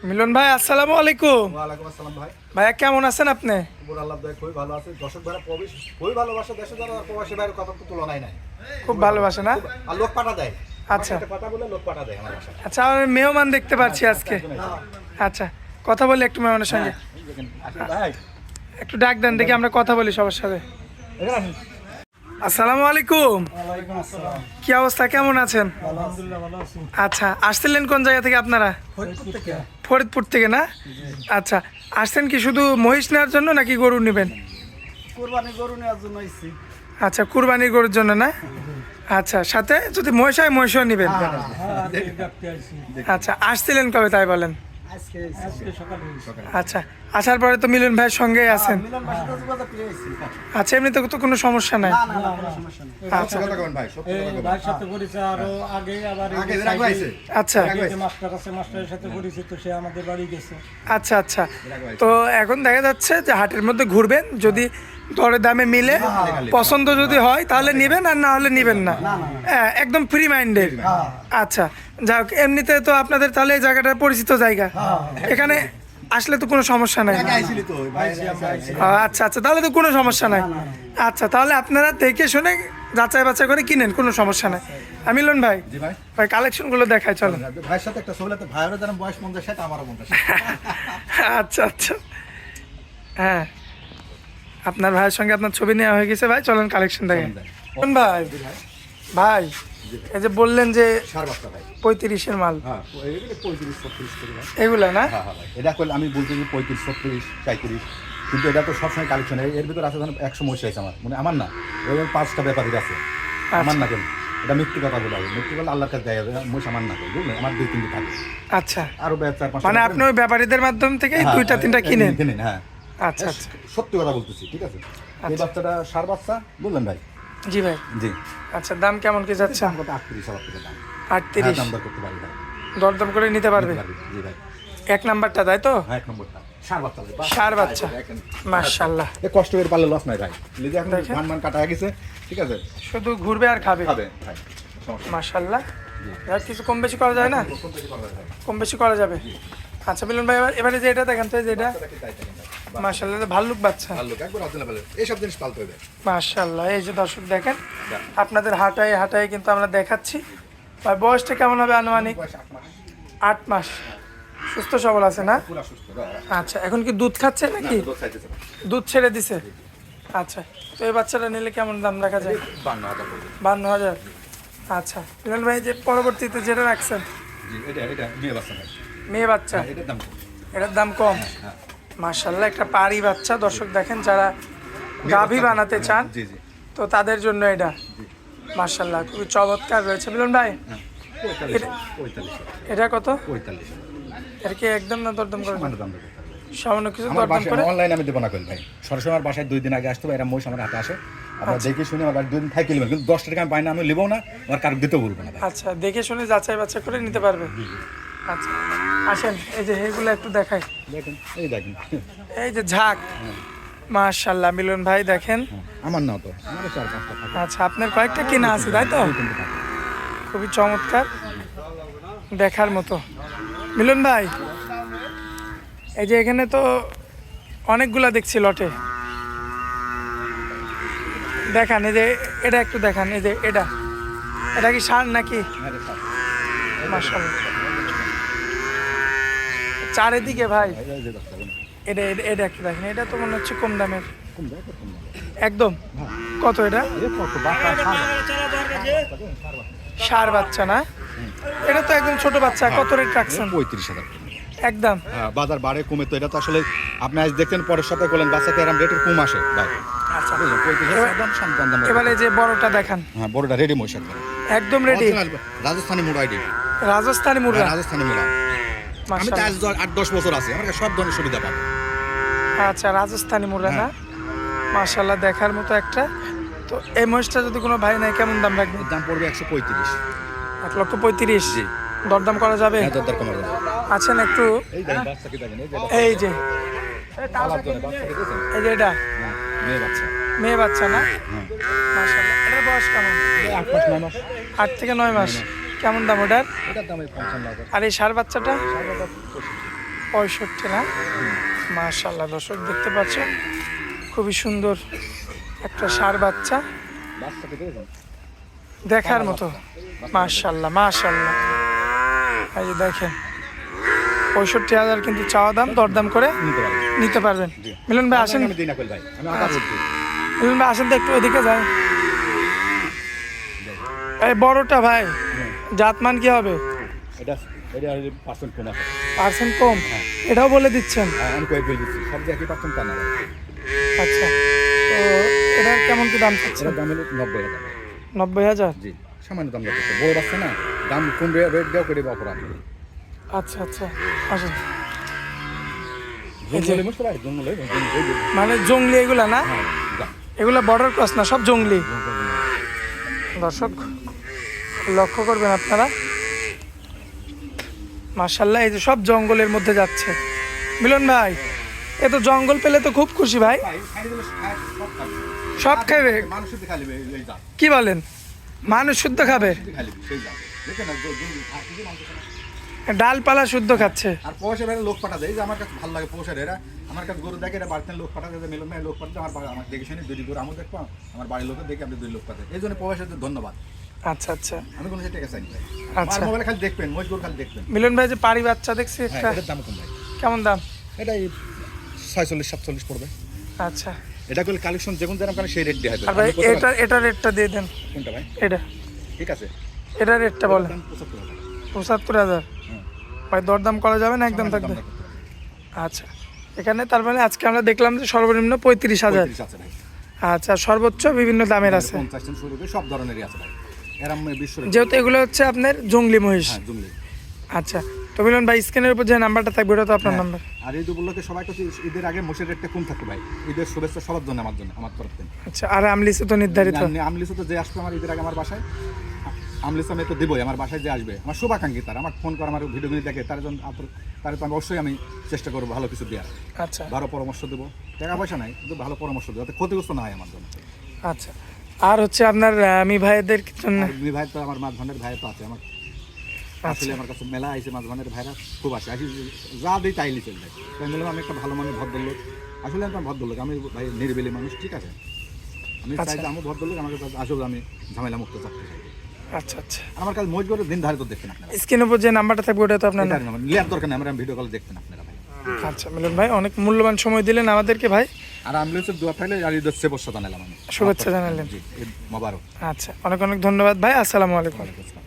মিলন ভাই, আসসালামু আলাইকুম। ওয়ালাইকুম আসসালাম ভাই। ভাইয়া কেমন আছেন আপনি? আল্লাহ দয়া খুবই ভালো আছে। দর্শক ভাইরা খুবই ভালোবাসে, দেশে যারা আর প্রবাসী ভাইয়ের কথা তো তুলনাই নাই। খুব ভালোবাসে না? আর লোক পাঠা দেয়। আচ্ছা একটা কথা বলে লোক পাঠা দেয় আমার বাসায়। আচ্ছা, আমি মেহমান দেখতে পাচ্ছি আজকে। আচ্ছা, কথা বলি একটু মেহমানের সঙ্গে। ভাই একটু ডাক দেন দেখি, আমরা কথা বলি সবার সাথে। আসসালামু আলাইকুম। ওয়ালাইকুম আসসালাম। কি অবস্থা, কেমন আছেন? আলহামদুলিল্লাহ ভালো আছি। আচ্ছা, আসছিলেন কোন জায়গা থেকে আপনারা? ফরিদপুর থেকে। ফরিদপুর থেকে না? আচ্ছা, আসছেন কি শুধু মহিষ নেওয়ার জন্য নাকি গরু নেবেন? কুরবানি গরু নেওয়ার জন্য আইছি। আচ্ছা, কুরবানির গরুর জন্য না? আচ্ছা, সাথে যদি মহিষ হয় মহিষও নেবেন। হ্যাঁ, দেখতে আইছি। আচ্ছা, আসছিলেন কবে তাই বলেন? আজকে সকালে। আচ্ছা, আসার পরে তো মিলন ভাইয়ের সঙ্গেই আছেন। মিলন ভাইয়ের সাথে যোগাযোগ করে আইছি। আচ্ছা, এমনিতে তো কোনো সমস্যা নাই। না, কোনো সমস্যা নেই। আচ্ছা কথা কবেন ভাই, সত্যি কথা কবেন। ভাইয়ের সাথে পরিচয় আরো আগে, আবার এই আগে যে এরা কইছে। আচ্ছা সাইডে মাস্টার আছে, মাস্টারের সাথে পরিচিত, সে আমাদের বাড়ি গেছে। আচ্ছা আচ্ছা, তো এখন দেখা যাচ্ছে যে হাটের মধ্যে ঘুরবেন, যদি দরে দামে মিলে পছন্দ যদি হয় তাহলে নেবেন, আর না হলে নেবেন না। হ্যাঁ, একদম ফ্রি মাইন্ডেড। আচ্ছা, যাক, এমনিতে তো আপনাদের তাহলে এই জায়গাটা পরিচিত জায়গা, এখানে আসলে তো কোনো সমস্যা নাই। আগে আইছিলি তো ভাই। আচ্ছা আচ্ছা, তাহলে তো কোনো সমস্যা নাই। আচ্ছা, তাহলে আপনারা দেখে শুনে যাচাই বাছাই করে কিনেন, কোনো সমস্যা নাই। মিলন ভাই, জি ভাই। ভাই কালেকশনগুলো দেখায় চলো। ভাইয়ের সাথে একটা ছবি লাগতে, ভাইয়েরও যেন বয়স 50 সেটা আমারও 50। আচ্ছা আচ্ছা, হ্যাঁ, আপনার ভাইয়ের সঙ্গে আপনার ছবি নেওয়া হয়ে গেছে। ভাই চলেন কালেকশন দেখেন। কোন ভাই? ভাই, এই যে বললেন যে সার বাচ্চা ভাই। 35-এর মাল, হ্যাঁ, এগুলো 35-36 করে ভাই। এগুলা না? হ্যাঁ হ্যাঁ ভাই, এটা করলে আমি বলতে যে 35-36 35, কিন্তু এটা তো সবসময় কালেকশন। এর ভিতরে আছে ধরেন 100 মহিষ আছে আমার, মানে আমার না, ওই 5টা ব্যাপারীর আছে, আমার না। কেন এটা মিথ্যে কথা বলে হবে? মিথ্যে বলে আল্লাহর কাছে দেয় মহিষ আমার না, বুঝলেন? আমার 2-3টি থাকে, আচ্ছা, আরো 4-5। মানে আপনি ওই ব্যাপারীদের মাধ্যম থেকে 2-3টা কিনেন? কিনেন, হ্যাঁ। আচ্ছা আচ্ছা, সত্যি কথা বলতেছি, ঠিক আছে। এই বাচ্চাটা সার বাচ্চা, বললেন ভাই? জি ভাই। জি। আচ্ছা, দাম কেমন কি যাচ্ছে? দাম কত? 38,000 টাকা দাম। 38? দাম দর করতে পারি ভাই। দরদাম করে নিতে পারবে? জি ভাই। এক নাম্বারটা, তাই তো? হ্যাঁ, 1 নম্বরটা সার বাচ্চা ভাই। ষাঁড় বাচ্চা, মাশাআল্লাহ। এ কষ্ট করে পারলে লস নাই ভাই। লিজে এখন দেখেন। ধান কাটা হয়ে গেছে, ঠিক আছে, শুধু ঘুরবে আর খাবে। খাবে ভাই, সমস্যা নেই। মাশাআল্লাহ। আর কিছু কম বেশি করা যায় না? কোন থেকে পারবে ভাই? কম বেশি করা যাবে। আচ্ছা মিলন ভাই, এবারে যে এটা দেখেন তো, এই যে এটা দেখি তাই দেখেন ভাই। মাশাআল্লাহ, ভাল্লুক বাচ্চা, ভালো, একবার অরিজিনাল ভালো। এই সব জিনিস পালতে হবে। মাশাআল্লাহ। এই যে দর্শক দেখেন, আপনাদের হাটায় হাটায় কিন্তু আমরা দেখাচ্ছি। ভাই বয়সটা কেমন হবে আনুমানিক? বয়স 8 মাস। 8 মাস। সুস্থ সবল আছে না? পুরা সুস্থ ভাই। আচ্ছা, এখন কি দুধ খাচ্ছে নাকি? দুধ খাইতেছে ভাই। দুধ ছেড়ে দিছে? আচ্ছা, তো এই বাচ্চাটা নিলে কেমন দাম রাখা যায়? 52,000 পড়বে। 52,000। আচ্ছা মিলন ভাই, যে পরবর্তীতে যেটা রাখছেন, জি, এটা মেয়ে বাচ্চা ভাই। মেয়ে বাচ্চা, হ্যাঁ, এটার দাম কত? এটার দাম কম। হ্যাঁ। মাশাআল্লাহ, একটা পাড়ি বাচ্চা। দর্শক দেখেন, যারা গাভী বানাতে চান জি জি। তো তাদের জন্য এটা। মাশাআল্লাহ, খুবই চমৎকার রয়েছে। মিলন ভাই, 45,000। এটা কত? 45,000। এর কি একদম না দরদাম করে? মানে দাম দেবো ভাই। সামান্য কিছু আমার দরদাম বাসায় করে? অনলাইন আমি দেবো না কইল ভাই। সরাসরি আমার বাসায় 2 দিন আগে আসতে হবে, এরা মহিষ আমার হাতে আসে, আমরা দেখে শুনে আমার 2 দিন থাকি নেবেন, কিন্তু 10 টাকা আমি পাই না, আমি নেবো না, আমার কারো দিতেও বলবো না ভাই। আচ্ছা, দেখে শুনে যাচাই বাছাই করে নিতে পারবে। আচ্ছা, আসেন, এই যে এগুলো একটু দেখাই। দেখেন, এই দেখেন। এই যে ঝাঁক, মাশাআল্লাহ মিলন ভাই দেখেন। আমার না তো, আমার 4-5টা থাকে। আচ্ছা, আপনার কয়েকটা কিনা আছে তাই তো? 2-3টা থাকে। খুবই চমৎকার, দেখার মতো। মিলন ভাই, এই যে এখানে তো অনেকগুলা দেখছি লটে, দেখান। এই যে এটা একটু দেখান, এই যে এটা কি ষাঁড় নাকি? হ্যাঁ রে, স্যার। মাশাআল্লাহ, চারিদিকে ভাই। এই যে দেখতে পাবেন। এটা একটু দেখেন, এটা তো মনে হচ্ছে কম দামের কম দাম, কম দাম। একদম। কত এটা? এই কত বাচ্চা খাবে। ষাঁড় বাচ্চা না? এটা তো একদম ছোট বাচ্চা। কত রেট রাখছেন? 35,000। একদম। হ্যাঁ, বাজার বাড়ে কমে তো, এটা তো আসলে আপনি আজ দেখতেন, পরের সপ্তাহে করলেন বাচ্চাতে এরকম রেটের কম আসে ভাই। আচ্ছা, বুঝলেন, 35,000 দাম, সান্তান দাম। এবারে যে বড়টা দেখান, হ্যাঁ, বড়টা রেডি মহিষ একবার। একদম রেডি। রাজস্থানী মোড়া আইডি। রাজস্থানি মুরগা, রাজস্থানী মোড়া। আমি তো আজ 8-10 বছর আছি, আমার কাছে সব ধরনের সুবিধা পাবো। আচ্ছা, রাজস্থানি মুরগা না? মাশাআল্লাহ, দেখার মতো একটা। তো এই মহিষটা যদি কোনো ভাই নাই, কেমন দাম রাখবেন? এর দাম পড়বে 135। 1,35,000। জি। দরদাম করা যাবে? হ্যাঁ, দরদার কমার জন্য। আছেন একটু। এই দেখেন বাচ্চা কি দেখেন, এই যে এই যে পালার জন্য বাচ্চা দেখেছেন? এই যে এটা হ্যাঁ, মেয়ে বাচ্চা। মেয়ে বাচ্চা না? হ্যাঁ। মাশাআল্লাহ, এটার বয়স কেমন? এই 8 মাস 9 মাস। 8 থেকে 9 মাস। কেমন দাম ওটার? এটার দাম 55,000। আর এই ষাঁড় বাচ্চাটা? 65 না? মাশাআল্লাহ, দর্শক দেখতে পাচ্ছেন খুবই সুন্দর একটা ষাঁড় বাচ্চা, বাচ্চাকে দেখেছেন? দেখার মতো। মাশাআল্লাহ মাশাআল্লাহ, এই যে দেখেন 65,000 কিন্তু চাওয়া দাম, দরদাম করে নিতে পারবেন। নিতে পারবেন। মিলন ভাই আসেন, আমি দিই না কই ভাই, আমি আবার বলছি। মিলন ভাই আসেন তো একটু ওইদিকে যায়। এই বড়টা ভাই জাতমান কি হবে? এটা এটা পার্সেন্ট কম আছে। পার্সেন্ট কম, এটাও বলে দিচ্ছেন? হ্যাঁ, আমি কয়েক বলে দিচ্ছি, সব যে একই পার্সেন্ট তা না ভাই। আচ্ছা, তো এটার কেমন কি দাম চাচ্ছেন? এটার দাম হলো 90,000। 90,000? জি, সামান্য দাম করতে বড় বাচ্চা না, দাম কম রেট দেওয়া করে অপরাধ। আচ্ছা আচ্ছা, আসেন। জঙ্গলে মুশকিল ভাই, জঙ্গলে মানে জংলি এগুলা না? হ্যাঁ, যা। এগুলা বর্ডার ক্রস না, সব জংলি। দর্শক লক্ষ্য করবেন আপনারা, মাশাআল্লাহ, এই যে সব জঙ্গলের মধ্যে যাচ্ছে। মিলন ভাই, এ তো জঙ্গল পেলে তো খুব খুশি ভাই, ভাই, খাই দিলে সব খাবে। সব খাবে। মানুষ শুধু খালি এই যা, কি বলেন, মানুষ শুদ্ধ খাবে? শুধু খালি সেই যা। দেখেন না, শুধু মাংস খায়। ডালপালা শুদ্ধ খাচ্ছে। আর পয়সা বেড়ে লোক পাঠা দেয়, যে আমার কাছে ভালো লাগে পয়সা এরা আমার কাছে গরু দেখে, এরা বাড়িতে লোক পাঠা দেয়, মিলন ভাই লোক পাঠাতে আমার দেখে শুনে দুটি গরু আমি দেখবো, আমার বাড়ির লোকের দেখে আপনি 2 লোক পাঠাতে, এই জন্য পয়সাতে ধন্যবাদ। আচ্ছা আচ্ছা আমি কোনো টাকা চাই না। আচ্ছা। আমার মোবাইলে খালি দেখবেন, মই গরু খালি দেখবেন। মিলন ভাই যে পারি বাচ্চা দেখছি একটা, হ্যাঁ, এটার দাম কম ভাই, কেমন দাম? এটা 46-47 পড়বে। আচ্ছা, এটা করলে কালেকশন যেমন যেরকম কারণ সেই রেট দেওয়া হবে। আর ভাই এটা রেটটা দিয়ে দেন। কোনটা ভাই? এটা ঠিক আছে, এটা রেটটা বলেন। দাম 75,000। 75,000? হুম। ভাই দরদাম করা যাবে না, একদম থাকবে? দাম করতে হবে। আচ্ছা, এখানে তার মানে আজকে আমরা দেখলাম যে সর্বনিম্ন 35,000। 35 আছে ভাই। আচ্ছা, সর্বোচ্চ বিভিন্ন দামের আছে, 50 থেকে শুরু করে সব ধরনেরই আছে ভাই। এরম বিশ্ব যেহেতু এগুলো হচ্ছে আপনার জংলি মহিষ। হ্যাঁ, জঙ্গলি। আচ্ছা, তো মিলন ভাই স্ক্রিনের উপর যে নাম্বারটা থাকবে ওটা তো আপনার নাম্বার। আর এই দুপুরকে সবাই তো ঈদের আগে মোষের রেটটা কম থাকবে ভাই। ঈদের শুভেচ্ছা সবার জন্য, আমার জন্য, আমার তরফ থেকে। আচ্ছা, আর আমলিসে তো নির্ধারিত। আমলিসে তো যে আসবে আমার ঈদের আগে আমার বাসায়, আমলিসে আমি তো দেবই, আমার বাসায় যে আসবে আমার শুভাকাঙ্ক্ষী, তার আমার ফোন করে আমার ভিডিও নিয়ে দেখে, তার জন্য তার তো আমি অবশ্যই আমি চেষ্টা করবো ভালো কিছু দেওয়ার, আচ্ছা ভালো পরামর্শ দেবো। টাকা পয়সা নাই, কিন্তু ভালো পরামর্শ দেবো, যাতে ক্ষতিগ্রস্ত না হয় আমার জন্য। আচ্ছা, আর হচ্ছে আপনার আমি ভাইদের জন্য। আর দুই ভাই তো আমার মাছ ভান্ডার ভাই তো আছে আমার, আসলে আমার কাছে মেলা আইসে মাছ ভান্ডার ভাইরা খুব আসে, আসি যা দিই তাইলি চলে যায়। তাই বললাম আমি একটা ভালো মানুষ, ভদ্রলোক, আসলে আমি ভদ্রলোক, আমি ভাই নিরিবিলি মানুষ, ঠিক আছে, আমি চাই যে আমি ভদ্রলোক, আমার কাছে আসলে আমি ঝামেলা মুক্ত থাকতে চাই। আচ্ছা আচ্ছা, আমার কাছে মজ করে দিন ধারে তো দেখতেন আপনারা, স্ক্রিনের উপর যে নাম্বারটা থাকবে ওটা তো আপনার এটা নেওয়ার দরকার নেই, আমরা ভিডিও কল দেখতেন আপনারা ভাই। আচ্ছা মিলন ভাই, অনেক মূল্যবান সময় দিলেন আমাদেরকে ভাই, আর অ্যাম্বুলেন্সের দোয়া থাকলে আর ঈদের শুভেচ্ছা জানালাম আমি, শুভেচ্ছা জানালেন। জি, ঈদ মোবারক। আচ্ছা, অনেক অনেক ধন্যবাদ ভাই, আসসালামু আলাইকুম। ওয়ালাইকুম আসসালাম।